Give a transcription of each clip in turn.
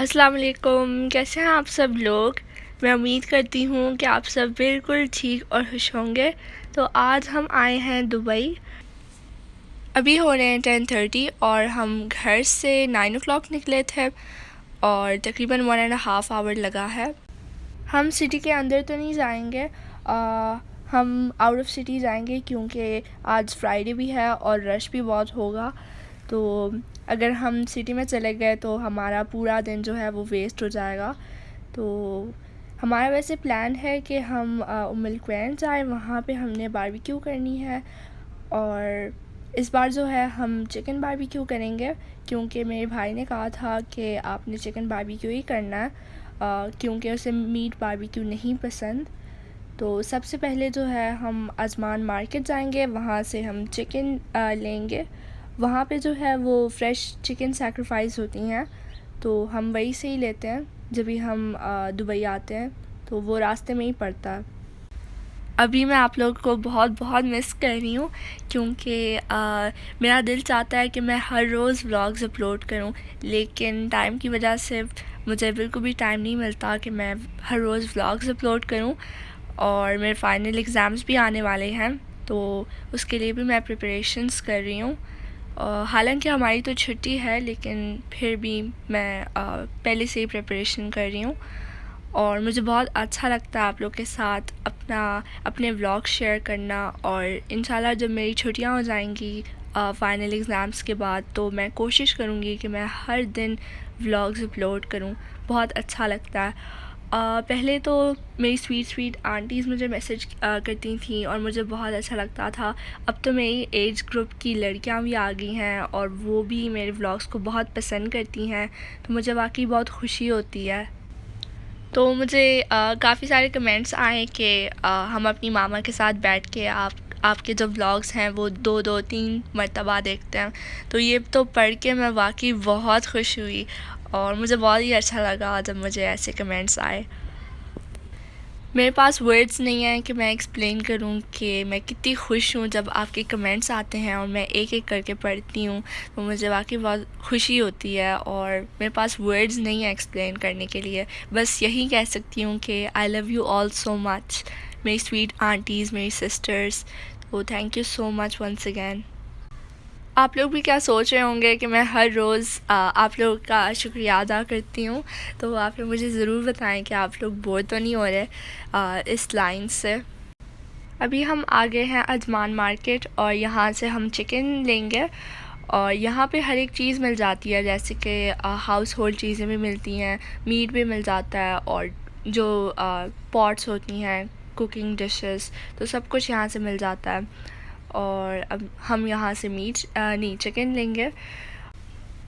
अस्सलाम वालेकुम। कैसे हैं आप सब लोग। मैं उम्मीद करती हूँ कि आप सब बिल्कुल ठीक और खुश होंगे। तो आज हम आए हैं दुबई। अभी हो रहे हैं 10:30 और हम घर से 9 o'clock निकले थे और तकरीबन 1.5 आवर लगा है। हम सिटी के अंदर तो नहीं जाएंगे, हम आउट ऑफ सिटी जाएंगे क्योंकि आज फ्राइडे भी है और रश भी बहुत होगा। तो अगर हम सिटी में चले गए तो हमारा पूरा दिन जो है वो वेस्ट हो जाएगा। तो हमारा वैसे प्लान है कि हम उम्मुल क्वैन जाएँ, वहाँ पे हमने बारबेक्यू करनी है। और इस बार जो है हम चिकन बारबेक्यू करेंगे क्योंकि मेरे भाई ने कहा था कि आपने चिकन बारबेक्यू ही करना है, क्योंकि उसे मीट बारबेक्यू नहीं पसंद। तो सबसे पहले जो है हम आज़मान मार्केट जाएंगे, वहाँ से हम चिकन लेंगे। वहाँ पे जो है वो फ़्रेश चिकन सैक्रिफाइस होती हैं, तो हम वहीं से ही लेते हैं जब भी हम दुबई आते हैं, तो वो रास्ते में ही पड़ता है। अभी मैं आप लोगों को बहुत बहुत मिस कर रही हूँ क्योंकि मेरा दिल चाहता है कि मैं हर रोज़ व्लॉग्स अपलोड करूँ, लेकिन टाइम की वजह से मुझे बिल्कुल भी टाइम नहीं मिलता कि मैं हर रोज़ व्लॉग्स अपलोड करूँ। और मेरे फाइनल एग्ज़ाम्स भी आने वाले हैं, तो उसके लिए भी मैं प्रिपरेशंस कर रही हूँ। हालांकि हमारी तो छुट्टी है, लेकिन फिर भी मैं पहले से ही प्रिपरेशन कर रही हूँ। और मुझे बहुत अच्छा लगता है आप लोग के साथ अपने व्लॉग शेयर करना। और इंशाल्लाह जब मेरी छुट्टियां हो जाएंगी फ़ाइनल एग्ज़ाम्स के बाद, तो मैं कोशिश करूँगी कि मैं हर दिन व्लॉग्स अपलोड करूँ। बहुत अच्छा लगता है। पहले तो मेरी स्वीट आंटीज़ मुझे मैसेज करती थी और मुझे बहुत अच्छा लगता था। अब तो मेरी एज ग्रुप की लड़कियां भी आ गई हैं और वो भी मेरे व्लॉग्स को बहुत पसंद करती हैं, तो मुझे वाकई बहुत खुशी होती है। तो मुझे काफ़ी सारे कमेंट्स आए कि हम अपनी मामा के साथ बैठ के आपके जो व्लॉग्स हैं वो 2-2-3 मरतबा देखते हैं। तो ये तो पढ़ के मैं वाकई बहुत खुश हुई और मुझे बहुत ही अच्छा लगा जब मुझे ऐसे कमेंट्स आए। मेरे पास वर्ड्स नहीं हैं कि मैं एक्सप्लेन करूं कि मैं कितनी खुश हूं जब आपके कमेंट्स आते हैं और मैं एक एक करके पढ़ती हूं, तो मुझे वाकई बहुत खुशी होती है और मेरे पास वर्ड्स नहीं है एक्सप्लेन करने के लिए। बस यही कह सकती हूं कि I love you all so much, मेरी स्वीट आंटीज़, मेरी सिस्टर्स। तो thank you so much once again. आप लोग भी क्या सोच रहे होंगे कि मैं हर रोज़ आप लोगों का शुक्रिया अदा करती हूँ, तो आप लोग मुझे ज़रूर बताएं कि आप लोग बोर तो नहीं हो रहे इस लाइन से। अभी हम आ गए हैं अजमान मार्केट और यहाँ से हम चिकन लेंगे। और यहाँ पे हर एक चीज़ मिल जाती है, जैसे कि हाउस होल्ड चीज़ें भी मिलती हैं, मीट भी मिल जाता है और जो पॉट्स होती हैं, कुकिंग डिशेस, तो सब कुछ यहाँ से मिल जाता है। और अब हम यहाँ से नहीं चिकन लेंगे।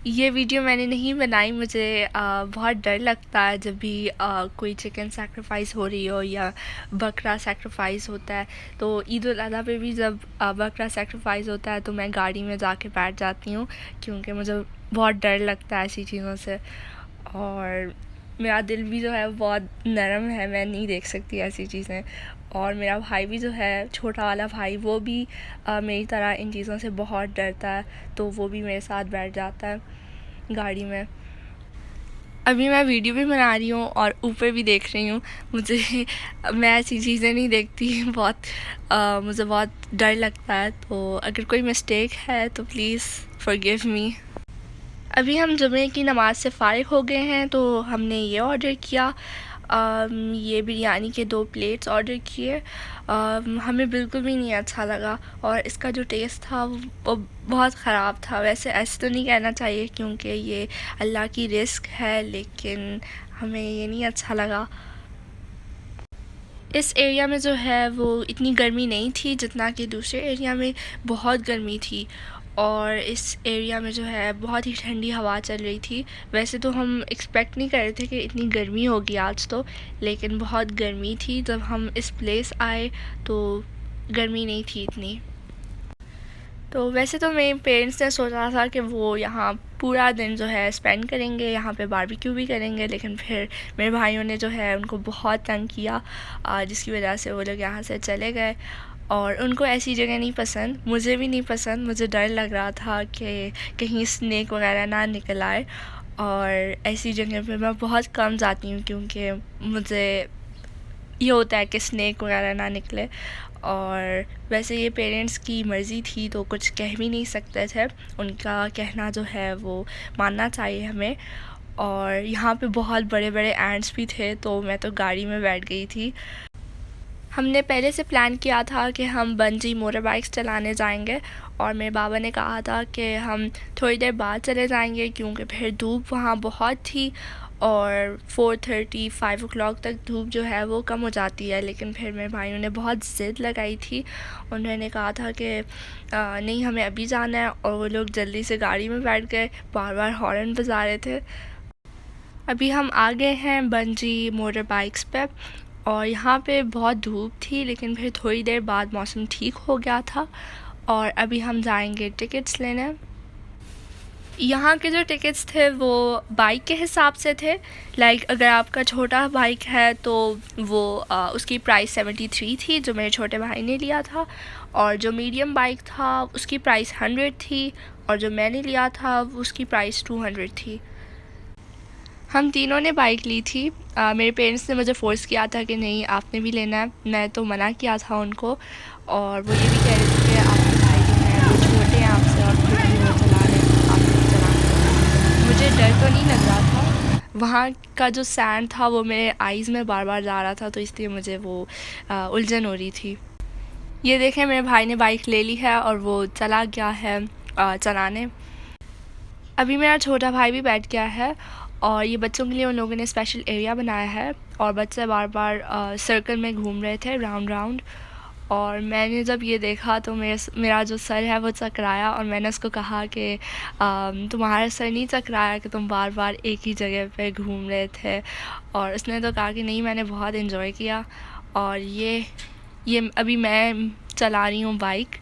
ये वीडियो मैंने नहीं बनाई, मुझे बहुत डर लगता है जब भी कोई चिकन सैक्रिफाइस हो रही हो या बकरा सैक्रिफाइस होता है। तो ईद उल अज़हा पे भी जब बकरा सैक्रिफाइस होता है तो मैं गाड़ी में जाके बैठ जाती हूँ क्योंकि मुझे बहुत डर लगता है ऐसी चीज़ों से। और मेरा दिल भी जो है बहुत नरम है, मैं नहीं देख सकती ऐसी चीज़ें। और मेरा भाई भी जो है, छोटा वाला भाई, वो भी मेरी तरह इन चीज़ों से बहुत डरता है, तो वो भी मेरे साथ बैठ जाता है गाड़ी में। अभी मैं वीडियो भी बना रही हूँ और ऊपर भी देख रही हूँ। मैं ऐसी चीज़ें नहीं देखती मुझे बहुत डर लगता है, तो अगर कोई मिस्टेक है तो प्लीज़ फॉरगिव मी। अभी हम जुमे की नमाज़ से फ़ारिग हो गए हैं, तो हमने ये ऑर्डर किया, ये बिरयानी के 2 प्लेट्स ऑर्डर किए। हमें बिल्कुल भी नहीं अच्छा लगा और इसका जो टेस्ट था वो बहुत ख़राब था। वैसे ऐसे तो नहीं कहना चाहिए क्योंकि ये अल्लाह की रिस्क है, लेकिन हमें ये नहीं अच्छा लगा। इस एरिया में जो है वो इतनी गर्मी नहीं थी जितना कि दूसरे एरिया में बहुत गर्मी थी। और इस एरिया में जो है बहुत ही ठंडी हवा चल रही थी। वैसे तो हम एक्सपेक्ट नहीं कर रहे थे कि इतनी गर्मी होगी आज तो, लेकिन बहुत गर्मी थी। जब हम इस प्लेस आए तो गर्मी नहीं थी इतनी। तो वैसे तो मेरे पेरेंट्स ने सोचा था कि वो यहाँ पूरा दिन जो है स्पेंड करेंगे, यहाँ पे बारबेक्यू भी करेंगे, लेकिन फिर मेरे भाइयों ने जो है उनको बहुत तंग किया, जिसकी वजह से वो लोग यहाँ से चले गए। और उनको ऐसी जगह नहीं पसंद, मुझे भी नहीं पसंद। मुझे डर लग रहा था कि कहीं स्नेक वगैरह ना निकल आए। और ऐसी जगह पे मैं बहुत कम जाती हूँ क्योंकि मुझे ये होता है कि स्नेक वगैरह ना निकले। और वैसे ये पेरेंट्स की मर्ज़ी थी तो कुछ कह भी नहीं सकते थे, उनका कहना जो है वो मानना चाहिए हमें। और यहाँ पे बहुत बड़े बड़े एंट्स भी थे तो मैं तो गाड़ी में बैठ गई थी। हमने पहले से प्लान किया था कि हम बंजी मोटर बाइक्स चलाने जाएंगे और मेरे बाबा ने कहा था कि हम थोड़ी देर बाद चले जाएंगे क्योंकि फिर धूप वहाँ बहुत थी और 4:30 5 o'clock तक धूप जो है वो कम हो जाती है। लेकिन फिर मेरे भाइयों ने बहुत ज़िद लगाई थी, उन्होंने कहा था कि नहीं हमें अभी जाना है, और वो लोग जल्दी से गाड़ी में बैठ गए, बार बार हॉर्न बजा रहे थे। अभी हम आ गए हैं बंजी मोटर बाइक्स पे और यहाँ पे बहुत धूप थी लेकिन फिर थोड़ी देर बाद मौसम ठीक हो गया था और अभी हम जाएंगे टिकट्स लेने। यहाँ के जो टिकट्स थे वो बाइक के हिसाब से थे। लाइक अगर आपका छोटा बाइक है तो वो उसकी प्राइस 73 थी जो मेरे छोटे भाई ने लिया था, और जो मीडियम बाइक था उसकी प्राइस 100 थी, और जो मैंने लिया था उसकी प्राइस 200 थी। हम तीनों ने बाइक ली थी। मेरे पेरेंट्स ने मुझे फ़ोर्स किया था कि नहीं आपने भी लेना है, मैं तो मना किया था उनको, और वो ये भी कह रहे थे कि आपके भाई जो हैं वो छोटे हैं आपसे और खुद भी वो चला रहे हैं, आप नहीं चला। मुझे डर तो नहीं लग रहा था, वहाँ का जो सैंड था वो मेरे आइज़ में बार बार जा रहा था तो इसलिए मुझे वो उलझन हो रही थी। ये देखें मेरे भाई ने बाइक ले ली है और वो चला गया है चलाने। अभी मेरा छोटा भाई भी बैठ गया है और ये बच्चों के लिए उन लोगों ने स्पेशल एरिया बनाया है और बच्चे बार बार सर्कल में घूम रहे थे राउंड राउंड। और मैंने जब ये देखा तो मेरा जो सर है वो चकराया और मैंने उसको कहा कि तुम्हारा सर नहीं चकराया कि तुम बार बार एक ही जगह पे घूम रहे थे। और उसने तो कहा कि नहीं मैंने बहुत इन्जॉय किया। और ये अभी मैं चला रही हूँ बाइक।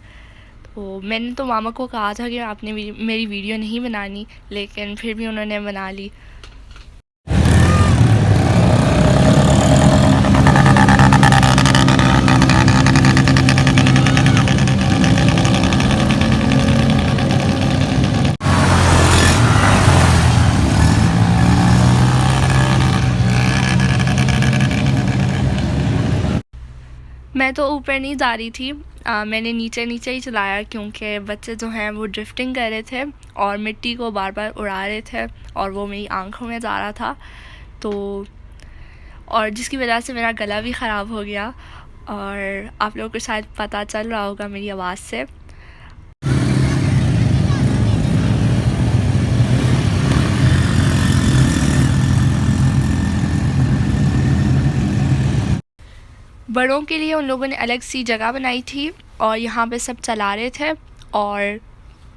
तो मैंने तो मामा को कहा था कि आपने मेरी वीडियो नहीं बनानी, लेकिन फिर भी उन्होंने बना ली। मैं तो ऊपर नहीं जा रही थी, मैंने नीचे नीचे ही चलाया क्योंकि बच्चे जो हैं वो ड्रिफ्टिंग कर रहे थे और मिट्टी को बार बार उड़ा रहे थे और वो मेरी आंखों में जा रहा था, तो और जिसकी वजह से मेरा गला भी ख़राब हो गया और आप लोगों को शायद पता चल रहा होगा मेरी आवाज़ से। बड़ों के लिए उन लोगों ने अलग सी जगह बनाई थी और यहाँ पे सब चला रहे थे और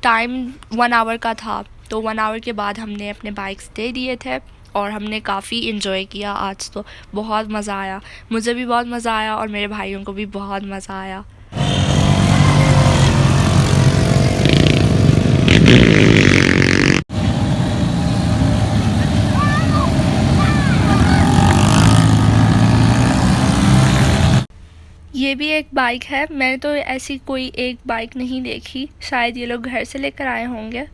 टाइम 1 आवर का था, तो 1 आवर के बाद हमने अपने बाइक्स दे दिए थे और हमने काफ़ी इन्जॉय किया। आज तो बहुत मज़ा आया, मुझे भी बहुत मज़ा आया और मेरे भाइयों को भी बहुत मज़ा आया। ये भी एक बाइक है, मैंने तो ऐसी कोई एक बाइक नहीं देखी, शायद ये लोग घर से लेकर आए होंगे।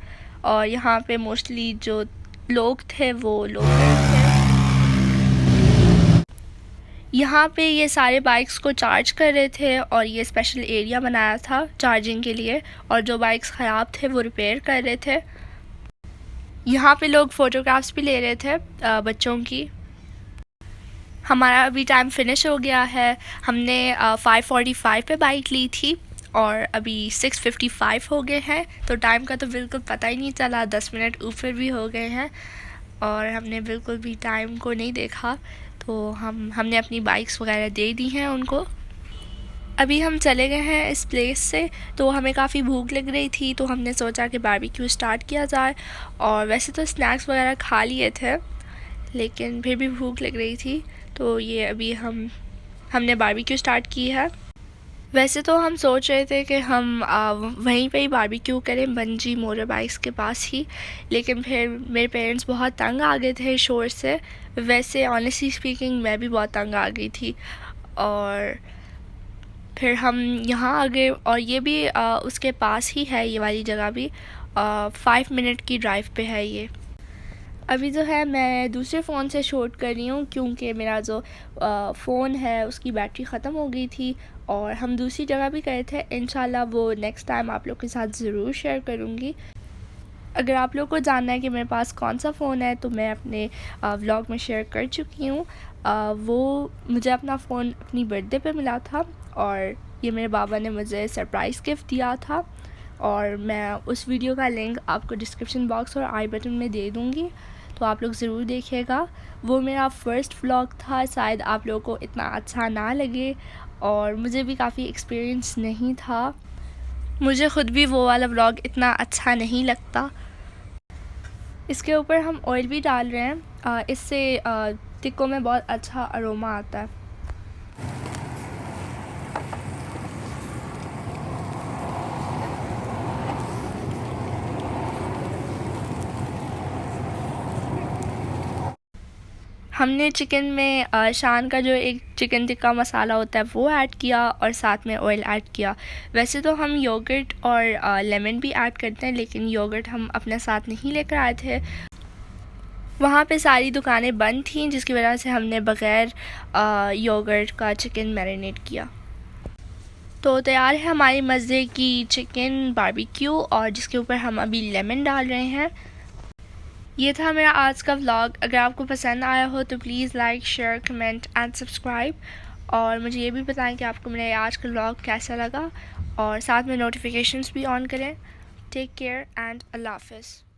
और यहाँ पे मोस्टली जो लोग थे वो लोकल थे। यहाँ पे ये सारे बाइक्स को चार्ज कर रहे थे और ये स्पेशल एरिया बनाया था चार्जिंग के लिए, और जो बाइक्स ख़राब थे वो रिपेयर कर रहे थे। यहाँ पे लोग फ़ोटोग्राफ्स भी ले रहे थे बच्चों की। हमारा अभी टाइम फिनिश हो गया है, हमने 5:45 पे बाइक ली थी और अभी 6:55 हो गए हैं, तो टाइम का तो बिल्कुल पता ही नहीं चला, 10 मिनट ऊपर भी हो गए हैं और हमने बिल्कुल भी टाइम को नहीं देखा। तो हमने अपनी बाइक्स वगैरह दे दी हैं उनको। अभी हम चले गए हैं इस प्लेस से, तो हमें काफ़ी भूख लग रही थी तो हमने सोचा कि बारबेक्यू स्टार्ट किया जाए। और वैसे तो स्नैक्स वगैरह खा लिए थे लेकिन फिर भी भूख लग रही थी, तो ये अभी हमने बारबेक्यू स्टार्ट की है। वैसे तो हम सोच रहे थे कि हम वहीं पे ही बारबेक्यू करें बंजी मोटर बाइक्स के पास ही, लेकिन फिर मेरे पेरेंट्स बहुत तंग आ गए थे शोर से। वैसे ऑनेस्टली स्पीकिंग मैं भी बहुत तंग आ गई थी और फिर हम यहाँ आ गए। और ये भी उसके पास ही है, ये वाली जगह भी 5 मिनट की ड्राइव पे है ये। अभी जो है मैं दूसरे फ़ोन से शूट कर रही हूँ क्योंकि मेरा जो फ़ोन है उसकी बैटरी ख़त्म हो गई थी और हम दूसरी जगह भी गए थे। इंशाल्लाह वो नेक्स्ट टाइम आप लोग के साथ ज़रूर शेयर करूँगी। अगर आप लोग को जानना है कि मेरे पास कौन सा फ़ोन है तो मैं अपने व्लॉग में शेयर कर चुकी हूँ। वो मुझे अपना फ़ोन अपनी बर्थडे पे मिला था और ये मेरे बाबा ने मुझे सरप्राइज़ गिफ्ट दिया था और मैं उस वीडियो का लिंक आपको डिस्क्रिप्शन बॉक्स और आई बटन में दे दूँगी, तो आप लोग ज़रूर देखिएगा। वो मेरा फ़र्स्ट व्लॉग था, शायद आप लोगों को इतना अच्छा ना लगे और मुझे भी काफ़ी एक्सपीरियंस नहीं था। मुझे ख़ुद भी वो वाला व्लॉग इतना अच्छा नहीं लगता। इसके ऊपर हम ऑयल भी डाल रहे हैं, इससे टिक्कों में बहुत अच्छा अरोमा आता है। हमने चिकन में शान का जो एक चिकन टिक्का मसाला होता है वो ऐड किया और साथ में ऑयल ऐड किया। वैसे तो हम योगर्ट और लेमन भी ऐड करते हैं, लेकिन योगर्ट हम अपने साथ नहीं लेकर आए थे। वहाँ पे सारी दुकानें बंद थीं, जिसकी वजह से हमने बग़ैर योगर्ट का चिकन मैरिनेट किया। तो तैयार है हमारी मज़े की चिकन बारबेक्यू और जिसके ऊपर हम अभी लेमन डाल रहे हैं। ये था मेरा आज का व्लॉग। अगर आपको पसंद आया हो तो please like, share, comment and subscribe और मुझे ये भी बताएं कि आपको मेरा आज का व्लॉग कैसा लगा और साथ में नोटिफिकेशंस भी ऑन करें। टेक केयर एंड अल्लाह हाफ़िज़।